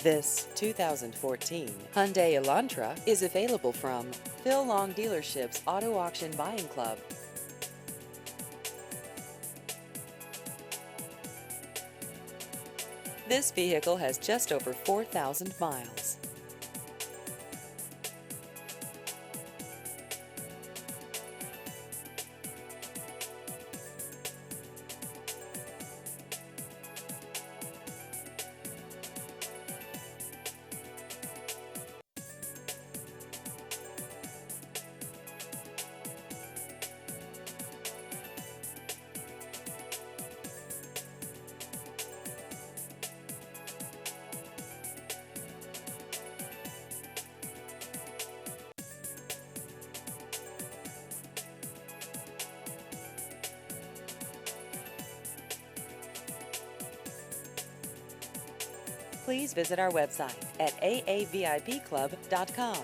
This 2014 Hyundai Elantra is available from Phil Long Dealership's Auto Auction Buying Club. This vehicle has just over 4,000 miles. Please visit our website at aavipclub.com.